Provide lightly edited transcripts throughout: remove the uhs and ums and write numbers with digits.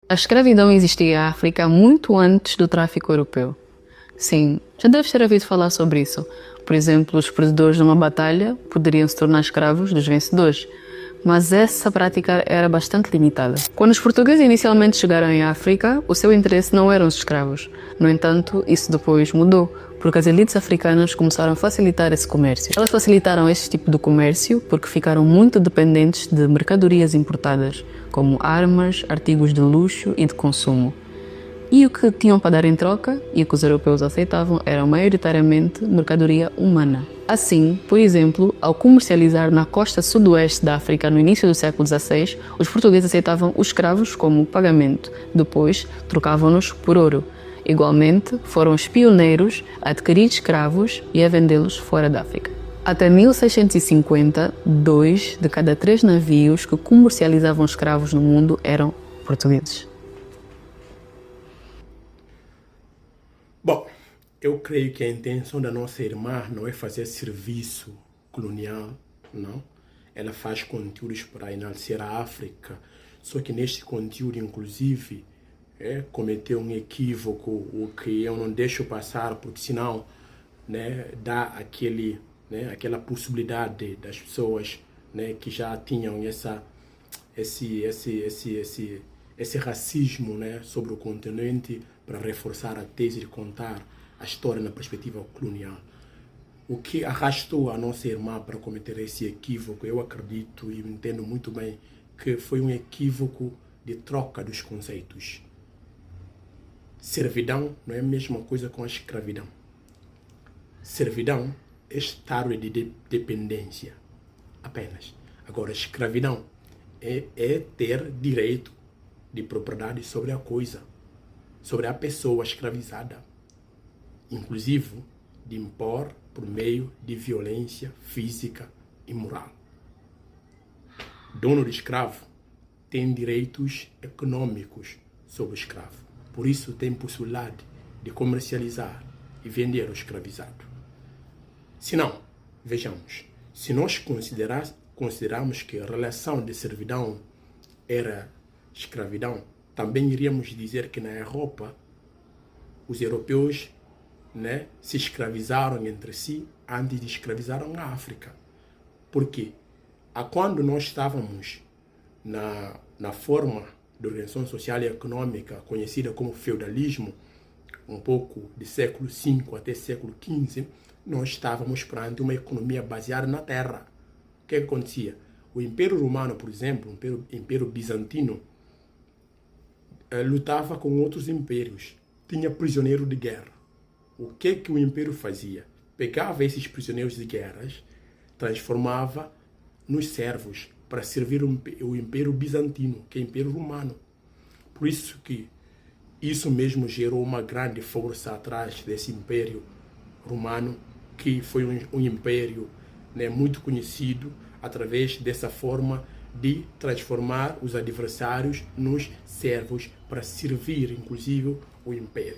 A escravidão existia em África muito antes do tráfico europeu. Sim, já deves ter ouvido falar sobre isso. Por exemplo, os perdedores numa batalha poderiam se tornar escravos dos vencedores. Mas essa prática era bastante limitada. Quando os portugueses inicialmente chegaram em África, o seu interesse não eram os escravos. No entanto, isso depois mudou, porque as elites africanas começaram a facilitar esse comércio. Elas facilitaram esse tipo de comércio porque ficaram muito dependentes de mercadorias importadas, como armas, artigos de luxo e de consumo. E o que tinham para dar em troca, e o que os europeus aceitavam, era maioritariamente mercadoria humana. Assim, por exemplo, ao comercializar na costa sudoeste da África no início do século XVI, os portugueses aceitavam os escravos como pagamento. Depois, trocavam-nos por ouro. Igualmente, foram os pioneiros a adquirir escravos e a vendê-los fora da África. Até 1650, 2 de cada 3 navios que comercializavam escravos no mundo eram portugueses. Bom, eu creio que a intenção da nossa irmã não é fazer serviço colonial, não. Ela faz conteúdos para enaltecer a África, só que neste conteúdo, inclusive, cometeu um equívoco, o que eu não deixo passar, porque senão dá aquela possibilidade das pessoas que já tinham esse racismo sobre o continente para reforçar a tese de contar a história na perspectiva colonial. O que arrastou a nossa irmã para cometer esse equívoco, eu acredito e entendo muito bem que foi um equívoco de troca dos conceitos. Servidão não é a mesma coisa com a escravidão. Servidão é estado de dependência, apenas. Agora, escravidão é ter direito de propriedade sobre a coisa, sobre a pessoa escravizada, inclusive de impor por meio de violência física e moral. Dono de escravo tem direitos econômicos sobre o escravo, por isso tem possibilidade de comercializar e vender o escravizado. Se não, vejamos, se nós considerarmos que a relação de servidão era escravidão, também iríamos dizer que na Europa os europeus se escravizaram entre si antes de escravizarem a África. Por quê? Quando nós estávamos na forma de organização social e econômica conhecida como feudalismo, um pouco de século V até século XV, nós estávamos perante uma economia baseada na terra. O que acontecia? O Império Romano, por exemplo, o Império Bizantino, lutava com outros impérios, tinha prisioneiros de guerra. O que o império fazia? Pegava esses prisioneiros de guerras, transformava nos servos para servir o Império Bizantino, que é o Império Romano. Por isso que isso mesmo gerou uma grande força atrás desse Império Romano, que foi um império muito conhecido através dessa forma de transformar os adversários nos servos para servir, inclusive, o império.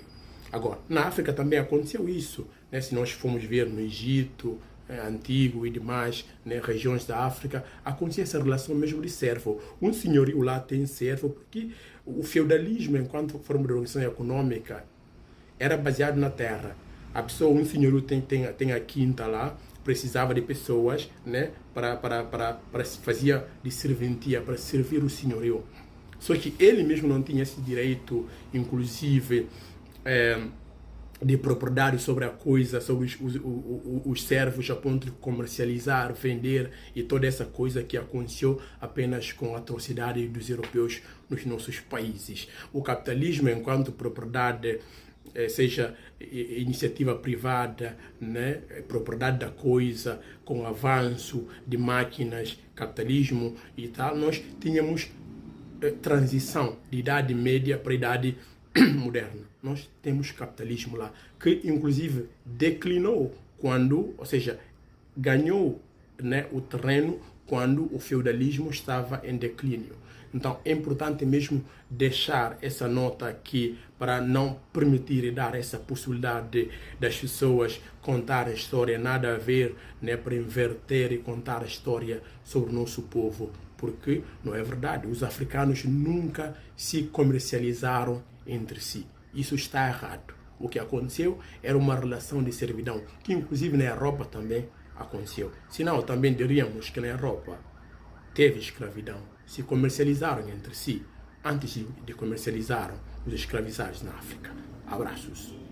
Agora, na África também aconteceu isso. Se nós formos ver no Egito Antigo e demais regiões da África, acontecia essa relação mesmo de servo. Um senhorio lá tem servo, porque o feudalismo, enquanto forma de organização econômica, era baseado na terra. A pessoa, um senhorio tem a quinta lá, precisava de pessoas para se fazer de serventia, para servir o senhorio. Só que ele mesmo não tinha esse direito, inclusive, de propriedade sobre a coisa, sobre os servos, a ponto de comercializar, vender e toda essa coisa que aconteceu apenas com a atrocidade dos europeus nos nossos países. O capitalismo, enquanto propriedade, seja iniciativa privada, propriedade da coisa, com o avanço de máquinas, capitalismo e tal, nós tínhamos transição de idade média para idade moderna. Nós temos capitalismo lá, que inclusive declinou ou seja, ganhou o terreno quando o feudalismo estava em declínio. Então é importante mesmo deixar essa nota aqui para não permitir e dar essa possibilidade das pessoas contar a história, nada a ver para inverter e contar a história sobre o nosso povo. porque não é verdade. Os africanos nunca se comercializaram entre si. Isso está errado. O que aconteceu era uma relação de servidão, que inclusive na Europa também aconteceu. Senão também diríamos que na Europa teve escravidão. Se comercializaram entre si antes de comercializar os escravizados na África. Abraços.